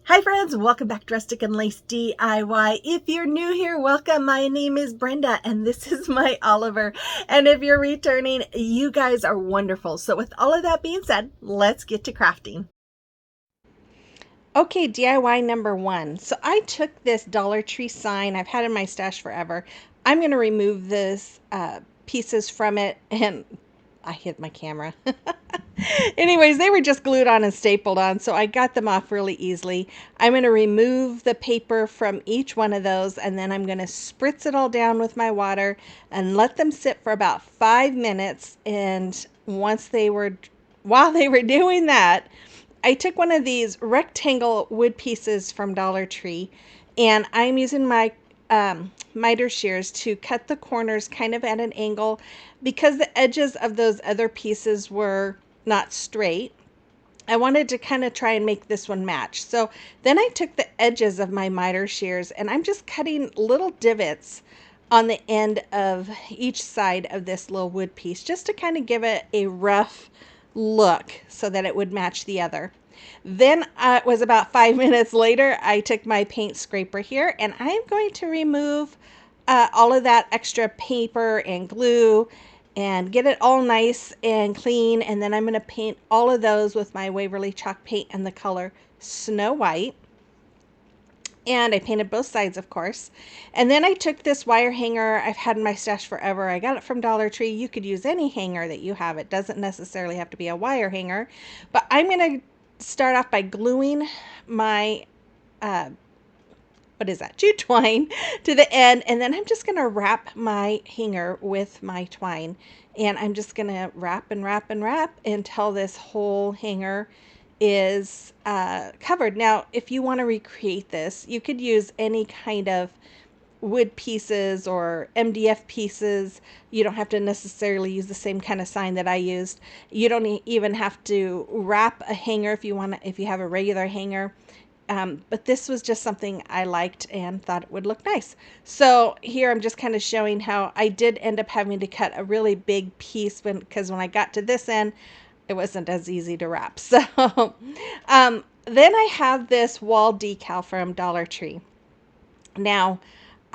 Hi friends, welcome back to Rustic and Lace DIY. If you're new here, welcome. My name is Brenda and this is my Oliver. And if you're returning, you guys are wonderful. So with all of that being said, let's get to crafting. Okay, DIY number one. So I took this Dollar Tree sign. I've had it in my stash forever. I'm going to remove this pieces from it, and I hit my camera. Anyways, they were just glued on and stapled on, so I got them off really easily. I'm going to remove the paper from each one of those, and then I'm going to spritz it all down with my water and let them sit for about 5 minutes. And while they were doing that, I took one of these rectangle wood pieces from Dollar Tree, and I'm using my miter shears to cut the corners kind of at an angle because the edges of those other pieces were not straight. I wanted to kind of try and make this one match. So then I took the edges of my miter shears and I'm just cutting little divots on the end of each side of this little wood piece just to kind of give it a rough look so that it would match the other. Then it was about 5 minutes later, I took my paint scraper here and I'm going to remove all of that extra paper and glue and get it all nice and clean. And then I'm going to paint all of those with my Waverly chalk paint and the color Snow White. And I painted both sides, of course. And then I took this wire hanger I've had in my stash forever. I got it from Dollar Tree. You could use any hanger that you have. It doesn't necessarily have to be a wire hanger. But I'm going to start off by gluing my jute twine to the end, and then I'm just going to wrap my hanger with my twine, and I'm just going to wrap and wrap and wrap until this whole hanger is covered. Now if you want to recreate this, you could use any kind of wood pieces or MDF pieces. You don't have to necessarily use the same kind of sign that I used. You don't even have to wrap a hanger if you have a regular hanger. But this was just something I liked and thought it would look nice. So here I'm just kind of showing how I did end up having to cut a really big piece because when I got to this end, it wasn't as easy to wrap. So then I have this wall decal from Dollar Tree. Now,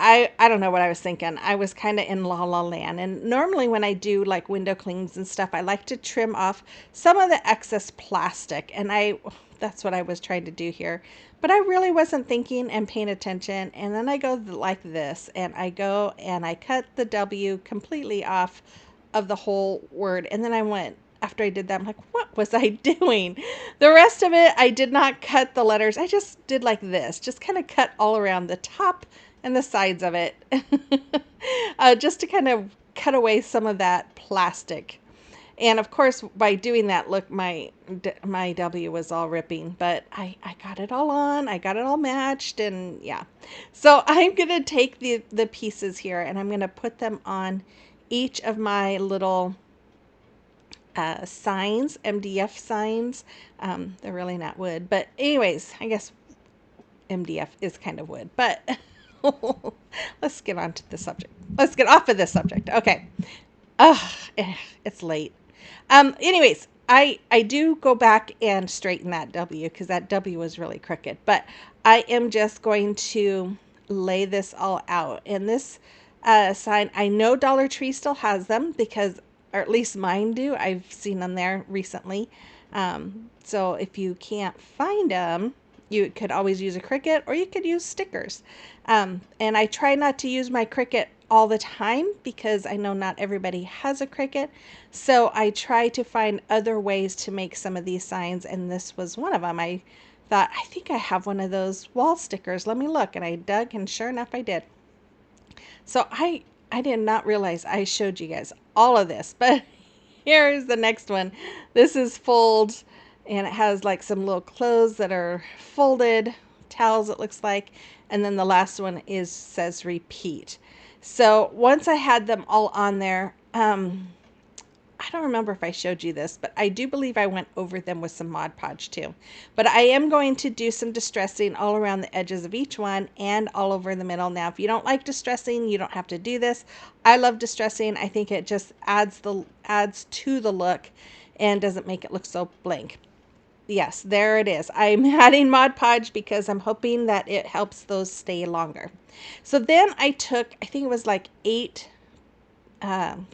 I don't know what I was thinking. I was kind of in la la land. And normally when I do like window clings and stuff, I like to trim off some of the excess plastic. And that's what I was trying to do here. But I really wasn't thinking and paying attention. And then I go like this, and I go and I cut the W completely off of the whole word. And then I went, after I did that, I'm like, what was I doing? The rest of it, I did not cut the letters. I just did like this, just kind of cut all around the top and the sides of it, just to kind of cut away some of that plastic. And of course, by doing that, look, my W was all ripping, but I got it all on. I got it all matched, and yeah. So I'm going to take the pieces here, and I'm going to put them on each of my little signs, MDF signs. They're really not wood, but anyways, I guess MDF is kind of wood, but let's get on to the subject. Let's get off of this subject. Okay. It's late. Anyways, I do go back and straighten that W because that W was really crooked, but I am just going to lay this all out. And this sign, I know Dollar Tree still has them because, or at least mine do. I've seen them there recently. So if you can't find them, you could always use a Cricut or you could use stickers. And I try not to use my Cricut all the time because I know not everybody has a Cricut. So I try to find other ways to make some of these signs, and this was one of them. I thought, I think I have one of those wall stickers. Let me look. And I dug, and sure enough, I did. So I did not realize I showed you guys all of this, but here's the next one. This is fold, and it has like some little clothes that are folded, towels it looks like, and then the last one says repeat. So once I had them all on there, I don't remember if I showed you this, but I do believe I went over them with some Mod Podge too. But I am going to do some distressing all around the edges of each one and all over the middle. Now, if you don't like distressing, you don't have to do this. I love distressing. I think it just adds to the look and doesn't make it look so blank. Yes, there it is. I'm adding Mod Podge because I'm hoping that it helps those stay longer. So then I took, I think it was like 8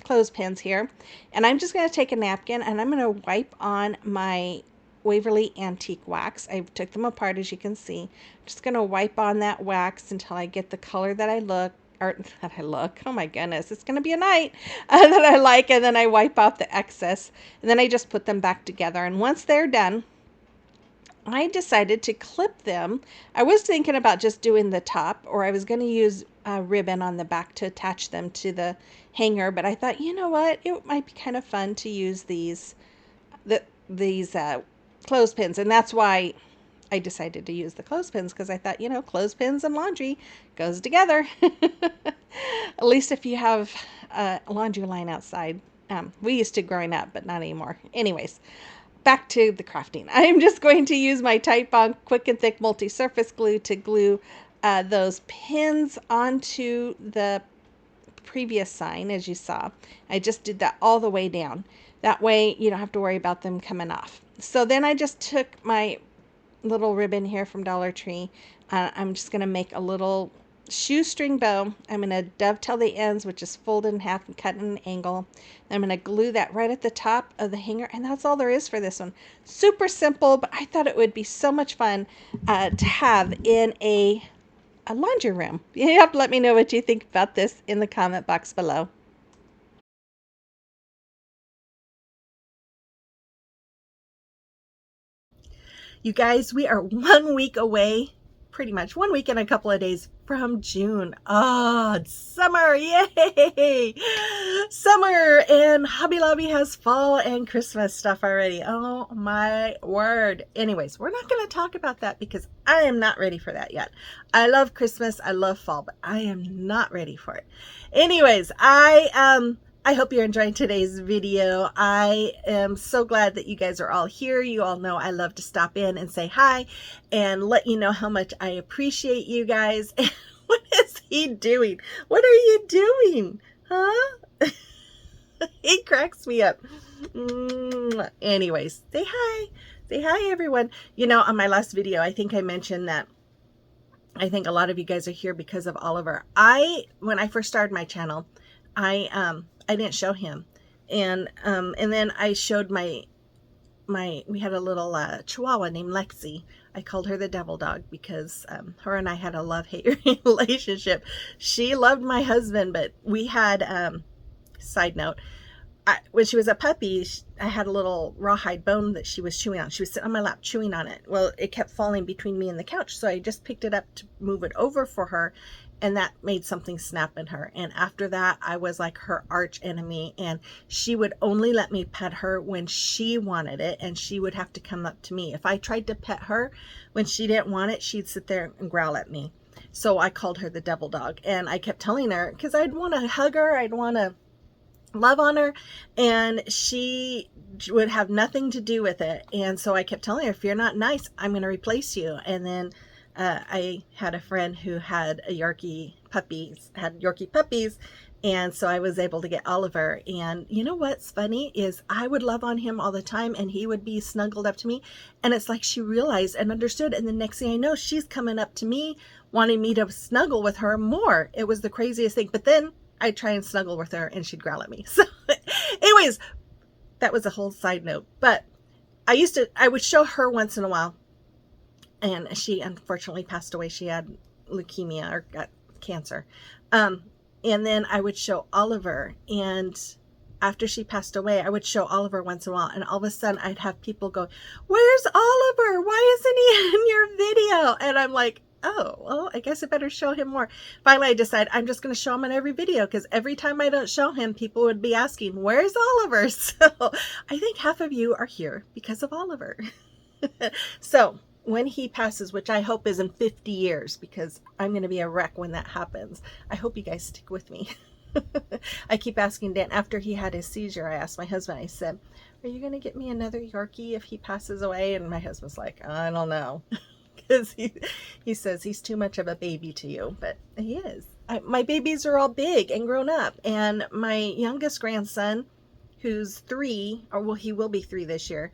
clothespins here, and I'm just going to take a napkin and I'm going to wipe on my Waverly Antique Wax. I took them apart, as you can see. I'm just going to wipe on that wax until I get the color that I look, or that I look, oh my goodness, it's going to be a night, that I like, and then I wipe off the excess, and then I just put them back together. And once they're done, I decided to clip them. I was thinking about just doing the top, or I was going to use a ribbon on the back to attach them to the hanger, but I thought, you know what, it might be kind of fun to use these clothespins, and that's why I decided to use the clothespins, because I thought, clothespins and laundry goes together. At least if you have a laundry line outside. We used to growing up, but not anymore. Anyways, back to the crafting. I'm just going to use my Titebond Quick and Thick Multi-Surface Glue to glue those pins onto the previous sign, as you saw. I just did that all the way down. That way you don't have to worry about them coming off. So then I just took my little ribbon here from Dollar Tree. I'm just going to make a little shoestring bow. I'm going to dovetail the ends, which is folded in half and cut in an angle. I'm going to glue that right at the top of the hanger, and that's all there is for this one. Super simple, but I thought it would be so much fun to have in a laundry room. You have to let me know what you think about this in the comment box below. You guys, we are 1 week away, pretty much 1 week and a couple of days from June. Oh, it's summer. Yay! Summer, and Hobby Lobby has fall and Christmas stuff already. Oh my word. Anyways, we're not going to talk about that because I am not ready for that yet. I love Christmas. I love fall, but I am not ready for it. Anyways, I hope you're enjoying today's video. I am so glad that you guys are all here. You all know I love to stop in and say hi and let you know how much I appreciate you guys. What is he doing? What are you doing? Huh? He cracks me up. Anyways, say hi. Say hi, everyone. On my last video, I think I mentioned that I think a lot of you guys are here because of Oliver. When I first started my channel, I didn't show him, and then I showed we had a little Chihuahua named Lexi. I called her the devil dog because her and I had a love-hate relationship. She loved my husband, but we had side note, when she was a puppy, I had a little rawhide bone that she was chewing on. She was sitting on my lap chewing on it. Well, it kept falling between me and the couch, so I just picked it up to move it over for her, and that made something snap in her. And after that, I was like her arch enemy, and she would only let me pet her when she wanted it, and she would have to come up to me. If I tried to pet her when she didn't want it, she'd sit there and growl at me. So I called her the devil dog, and I kept telling her, because I'd want to hug her, I'd want to love on her, and she would have nothing to do with it. And so I kept telling her, if you're not nice, I'm going to replace you. And then I had a friend who had Yorkie puppies, and so I was able to get Oliver. And you know what's funny is I would love on him all the time, and he would be snuggled up to me, and it's like she realized and understood, and the next thing I know, she's coming up to me wanting me to snuggle with her more. It was the craziest thing. But then I'd try and snuggle with her and she'd growl at me. So anyways, that was a whole side note. But I would show her once in a while, and she unfortunately passed away. She had leukemia, or got cancer. And then I would show Oliver, and after she passed away, I would show Oliver once in a while, and all of a sudden I'd have people go, "Where's Oliver? Why isn't he in your video?" And I'm like, oh, well, I guess I better show him more. Finally, I decided I'm just going to show him in every video, because every time I don't show him, people would be asking, "Where's Oliver?" So I think half of you are here because of Oliver. So when he passes, which I hope is in 50 years, because I'm going to be a wreck when that happens, I hope you guys stick with me. I keep asking Dan, after he had his seizure, I asked my husband, I said, "Are you going to get me another Yorkie if he passes away?" And my husband's like, "I don't know." Because he says he's too much of a baby to you, but he is. My babies are all big and grown up, and my youngest grandson, who's 3, or well, he will be 3 this year,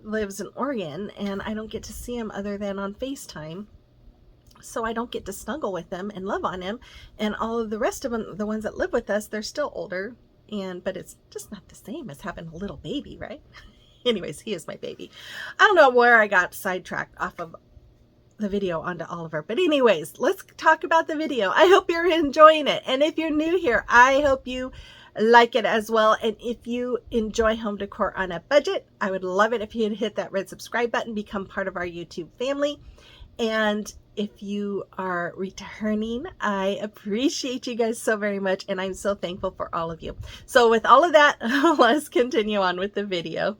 lives in Oregon, and I don't get to see him other than on FaceTime. So I don't get to snuggle with him and love on him. And all of the rest of them, the ones that live with us, they're still older. But it's just not the same as having a little baby, right? Anyways, he is my baby. I don't know where I got sidetracked off of the video onto Oliver. But anyways, let's talk about the video. I hope you're enjoying it. And if you're new here, I hope you like it as well. And if you enjoy home decor on a budget, I would love it if you'd hit that red subscribe button, become part of our YouTube family. And if you are returning, I appreciate you guys so very much. And I'm so thankful for all of you. So with all of that, let's continue on with the video.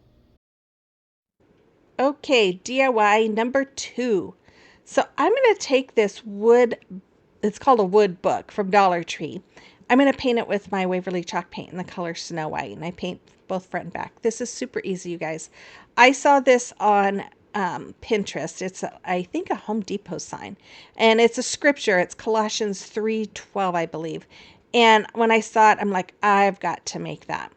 Okay, DIY number 2. So I'm going to take this wood, it's called a wood book from Dollar Tree. I'm going to paint it with my Waverly chalk paint in the color Snow White, and I paint both front and back. This is super easy, you guys. I saw this on Pinterest. It's, I think, a Home Depot sign, and it's a scripture. It's Colossians 3:12, I believe. And when I saw it, I'm like, I've got to make that.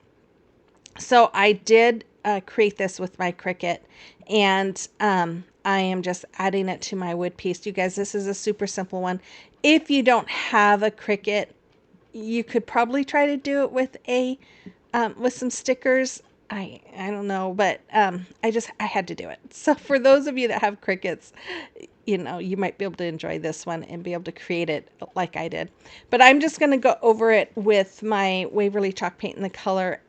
So I did create this with my Cricut, and I am just adding it to my wood piece. You guys, this is a super simple one. If you don't have a Cricut, you could probably try to do it with a with some stickers. I don't know, but I had to do it. So for those of you that have Cricuts, you know, you might be able to enjoy this one and be able to create it like I did. But I'm just going to go over it with my Waverly chalk paint in the color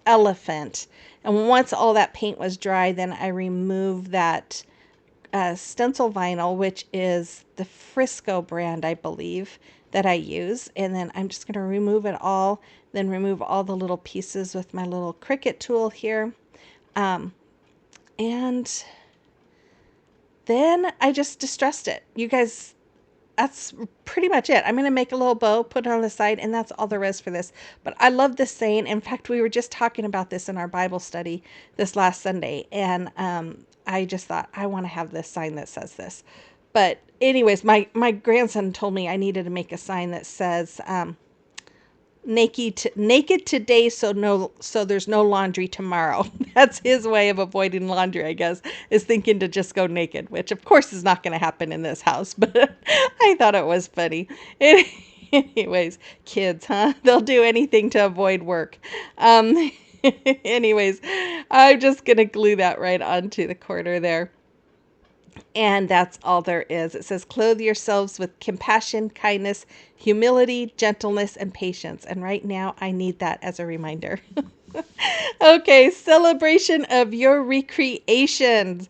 Elephant. And once all that paint was dry, then I removed that stencil vinyl, which is the Frisco brand, I believe, that I use. And then I'm just going to remove it all, then remove all the little pieces with my little Cricut tool here. And then I just distressed it. You guys, that's pretty much it. I'm going to make a little bow, put it on the side, and that's all there is for this. But I love this saying. In fact, we were just talking about this in our Bible study this last Sunday, and I just thought, I want to have this sign that says this. But anyways, my grandson told me I needed to make a sign that says, naked today, so there's no laundry tomorrow. That's his way of avoiding laundry, I guess, is thinking to just go naked, which of course is not going to happen in this house, but I thought it was funny. Anyways, kids, huh? They'll do anything to avoid work. Anyways, I'm just going to glue that right onto the corner there. And that's all there is. It says, clothe yourselves with compassion, kindness, humility, gentleness, and patience. And right now, I need that as a reminder. Okay, celebration of your recreations.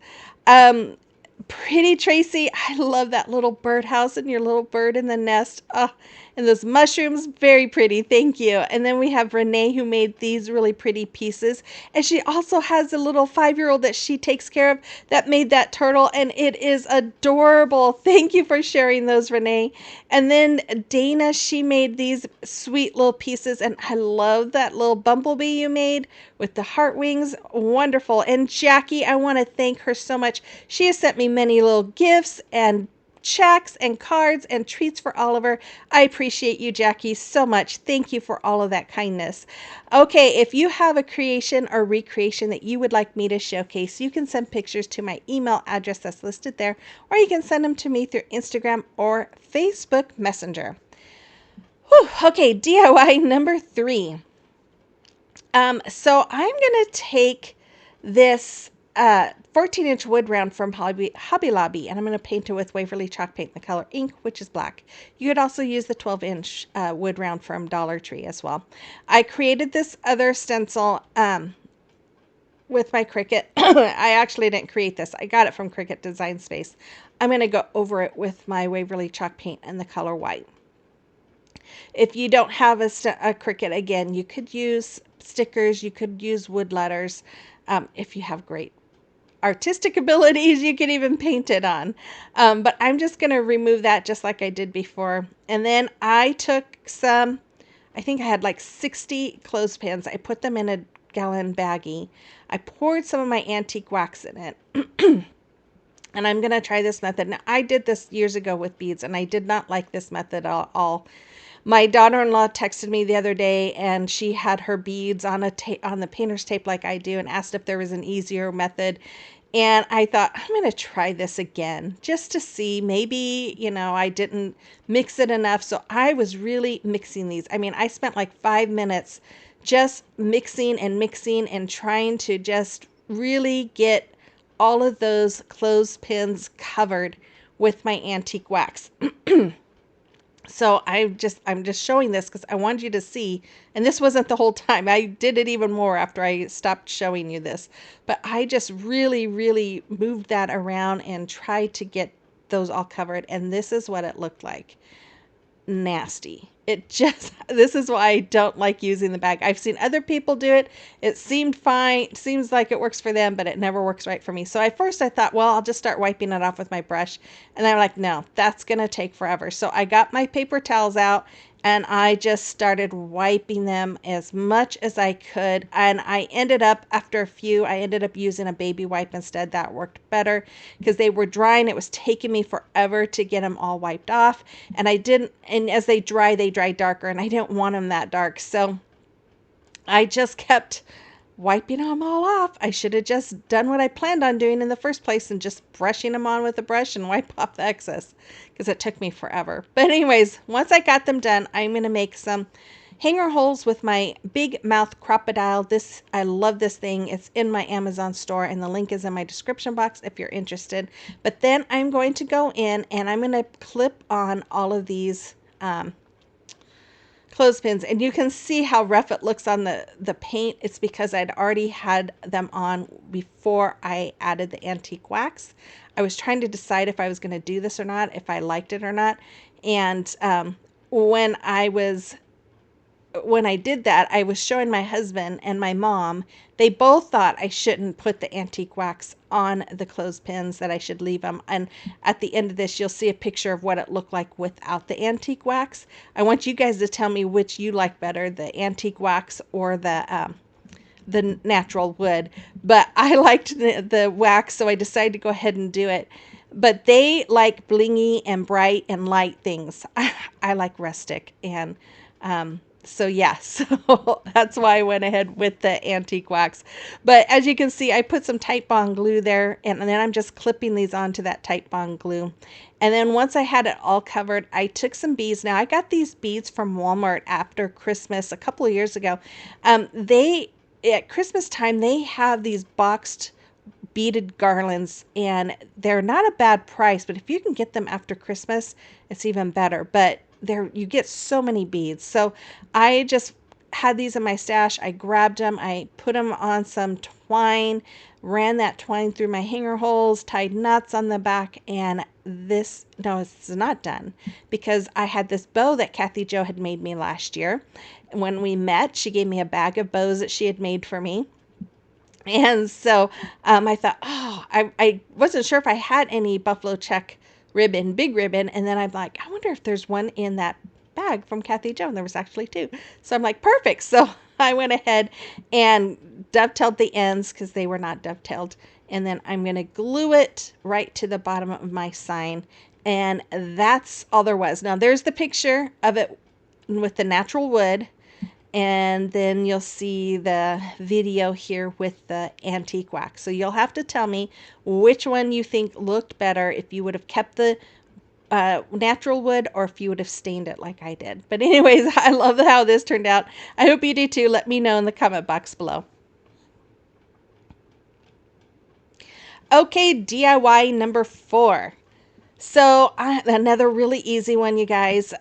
Pretty Tracy, I love that little birdhouse and your little bird in the nest. Oh, and those mushrooms, very pretty. Thank you. And then we have Renee, who made these really pretty pieces. And she also has a little 5-year-old that she takes care of that made that turtle. And it is adorable. Thank you for sharing those, Renee. And then Dana, she made these sweet little pieces. And I love that little bumblebee you made with the heart wings. Wonderful. And Jackie, I want to thank her so much. She has sent me many little gifts and checks and cards and treats for Oliver. I appreciate you, Jackie, so much. Thank you for all of that kindness. Okay, if you have a creation or recreation that you would like me to showcase, you can send pictures to my email address that's listed there, or you can send them to me through Instagram or Facebook Messenger. Whew, okay, DIY number 3. So I'm going to take this 14-inch wood round from Hobby Lobby, and I'm going to paint it with Waverly chalk paint in the color ink, which is black. You could also use the 12-inch wood round from Dollar Tree as well. I created this other stencil with my Cricut. I actually didn't create this. I got it from Cricut Design Space. I'm going to go over it with my Waverly chalk paint in the color white. If you don't have a Cricut, again, you could use stickers, you could use wood letters. If you have great artistic abilities, you can even paint it on. But I'm just going to remove that just like I did before. And then I took some, I think I had like 60 clothespins. I put them in a gallon baggie. I poured some of my antique wax in it. And I'm going to try this method. Now, I did this years ago with beads, and I did not like this method at all. My daughter-in-law texted me the other day, and she had her beads on on the painter's tape like I do, and asked if there was an easier method. And I thought, I'm going to try this again just to see. Maybe, I didn't mix it enough. So I was really mixing these. I mean, I spent like 5 minutes just mixing and trying to just really get all of those clothespins covered with my antique wax. So I'm just showing this because I wanted you to see, and this wasn't the whole time. I did it even more after I stopped showing you this. But I just really, really moved that around and tried to get those all covered, and this is what it looked like. Nasty. It just, this is why I don't like using the bag. I've seen other people do it. It seemed fine. It seems like it works for them, but it never works right for me. So at first I thought, well, I'll just start wiping it off with my brush. And I'm like, no, that's going to take forever. So I got my paper towels out and I just started wiping them as much as I could. And I ended up, after a few, I ended up using a baby wipe instead. That worked better because they were dry and it was taking me forever to get them all wiped off. And I didn't, and as they dry darker, and I didn't want them that dark. So I just kept wiping them all off. I should have just done what I planned on doing in the first place and just brushing them on with a brush and wipe off the excess because it took me forever. But anyways, once I got them done, I'm going to make some hanger holes with my big mouth crocodile. This, I love this thing. It's in my Amazon store and the link is in my description box if you're interested. But then I'm going to go in and I'm going to clip on all of these clothespins, and you can see how rough it looks on the paint. It's because I'd already had them on before I added the antique wax. I was trying to decide if I was going to do this or not, if I liked it or not. And when I was when I did that, I was showing my husband and my mom. They both thought I shouldn't put the antique wax on the clothespins, that I should leave them. And at the end of this, you'll see a picture of what it looked like without the antique wax. I want you guys to tell me which you like better, the antique wax or the natural wood. But I liked the wax, so I decided to go ahead and do it. But they like blingy and bright and light things. I like rustic, and so yeah, so that's why I went ahead with the antique wax. But as you can see, I put some Titebond glue there, and then I'm just clipping these onto that Titebond glue. And then once I had it all covered, I took some beads. Now I got these beads from Walmart after Christmas a couple of years ago. They At Christmas time, they have these boxed beaded garlands, and they're not a bad price, but if you can get them after Christmas, it's even better. But you get so many beads. So I just had these in my stash. I grabbed them, I put them on some twine, ran that twine through my hanger holes, tied knots on the back, and this, no, it's not done, because I had this bow that Kathy Jo had made me last year. When we met, she gave me a bag of bows that she had made for me. And so I thought, oh, I wasn't sure if I had any buffalo check ribbon, big ribbon. And then I'm like, I wonder if there's one in that bag from Kathy Jo. And there was actually two. So I'm like, perfect. So I went ahead and dovetailed the ends because they were not dovetailed. And then I'm going to glue it right to the bottom of my sign. And that's all there was. Now there's the picture of it with the natural wood. And then you'll see the video here with the antique wax. So you'll have to tell me which one you think looked better, if you would have kept the natural wood or if you would have stained it like I did. But anyways, I love how this turned out. I hope you do too. Let me know in the comment box below. Okay, DIY number 4. So another really easy one, you guys.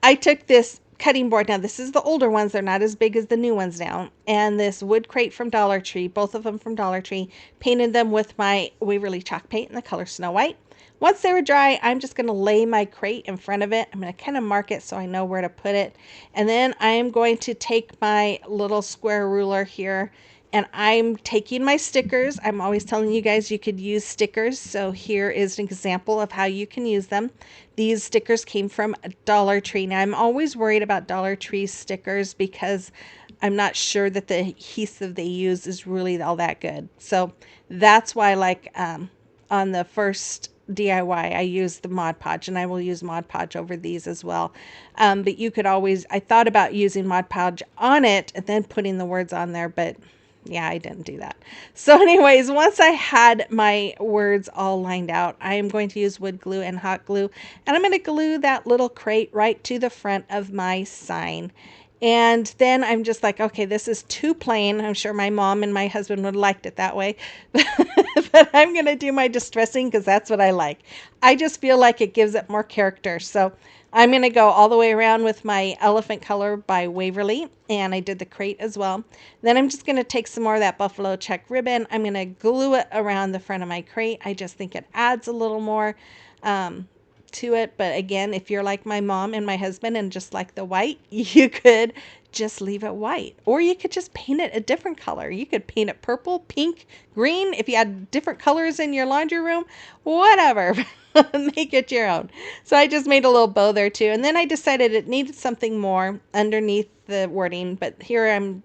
I took this cutting board. Now this is the older ones. They're not as big as the new ones now. And this wood crate from Dollar Tree, both of them from Dollar Tree, painted them with my Waverly chalk paint in the color Snow White. Once they were dry, I'm just going to lay my crate in front of it. I'm going to kind of mark it so I know where to put it. And then I am going to take my little square ruler here, and I'm taking my stickers. I'm always telling you guys you could use stickers. So here is an example of how you can use them. These stickers came from Dollar Tree. Now I'm always worried about Dollar Tree stickers because I'm not sure that the adhesive they use is really all that good. So that's why, like on the first DIY. I use the Mod Podge, and I will use Mod Podge over these as well. But you could always, I thought about using Mod Podge on it and then putting the words on there, but yeah, I didn't do that. So anyways, once I had my words all lined out, I am going to use wood glue and hot glue, and I'm going to glue that little crate right to the front of my sign. And then I'm just like, okay, this is too plain. I'm sure my mom and my husband would have liked it that way. But I'm going to do my distressing because that's what I like. I just feel like it gives it more character. So I'm going to go all the way around with my elephant color by Waverly. And I did the crate as well. Then I'm just going to take some more of that buffalo check ribbon. I'm going to glue it around the front of my crate. I just think it adds a little more to it. But again, if you're like my mom and my husband and just like the white, you could just leave it white, or you could just paint it a different color. You could paint it purple, pink, green. If you had different colors in your laundry room, whatever, make it your own. So I just made a little bow there too. And then I decided it needed something more underneath the wording, but here I'm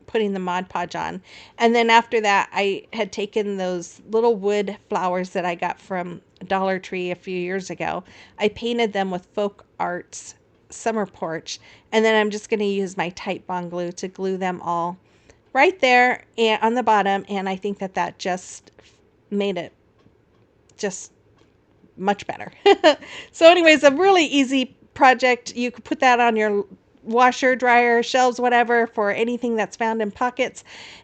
putting the Mod Podge on. And then after that, I had taken those little wood flowers that I got from Dollar Tree a few years ago. I painted them with Folk Arts Summer Porch, and then I'm just going to use my Tite Bond glue to glue them all right there and on the bottom, and I think that that just made it just much better. So anyways, a really easy project. You could put that on your washer, dryer, shelves, whatever, for anything that's found in pockets.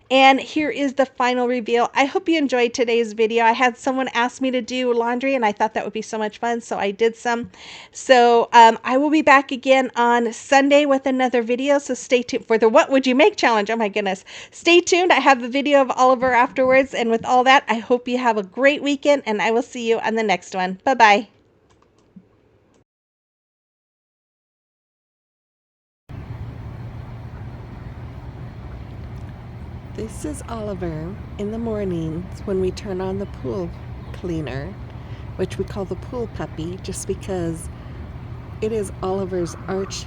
And here is the final reveal. I hope you enjoyed today's video. I had someone ask me to do laundry, and I thought that would be so much fun, so I did some. So I will be back again on Sunday with another video, so stay tuned for the What Would You Make challenge. Oh my goodness. Stay tuned. I have a video of Oliver afterwards, and with all that, I hope you have a great weekend, and I will see you on the next one. Bye-bye. This is Oliver in the mornings when we turn on the pool cleaner, which we call the pool puppy, just because it is Oliver's arch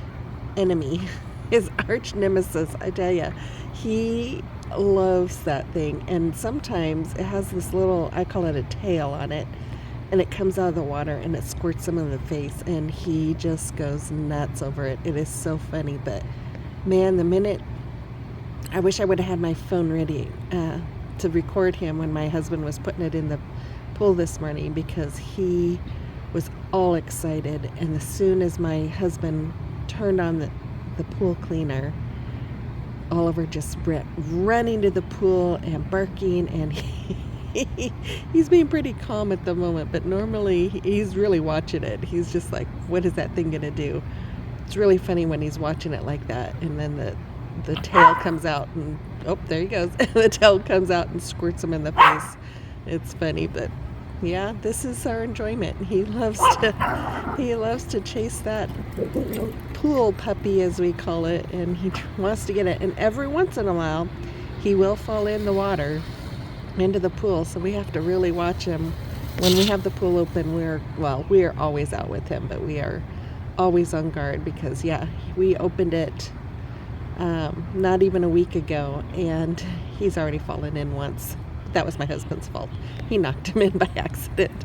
enemy, his arch nemesis. I tell you, he loves that thing. And sometimes it has this little, I call it a tail on it, and it comes out of the water and it squirts him in the face, and he just goes nuts over it. It is so funny. But man, the minute I wish I would have had my phone ready to record him when my husband was putting it in the pool this morning, because he was all excited. And as soon as my husband turned on the pool cleaner, Oliver just went running to the pool and barking, and he's being pretty calm at the moment, but normally he's really watching it. He's just like, what is that thing going to do? It's really funny when he's watching it like that, and then the tail comes out, and oh, there he goes. The tail comes out and squirts him in the face. It's funny, but yeah, this is our enjoyment. He loves to chase that pool puppy, as we call it, and he wants to get it. And every once in a while, he will fall in the water into the pool, so we have to really watch him. When we have the pool open, we are always out with him, but we are always on guard, because yeah, we opened it not even a week ago, and he's already fallen in once. That was my husband's fault. He knocked him in by accident.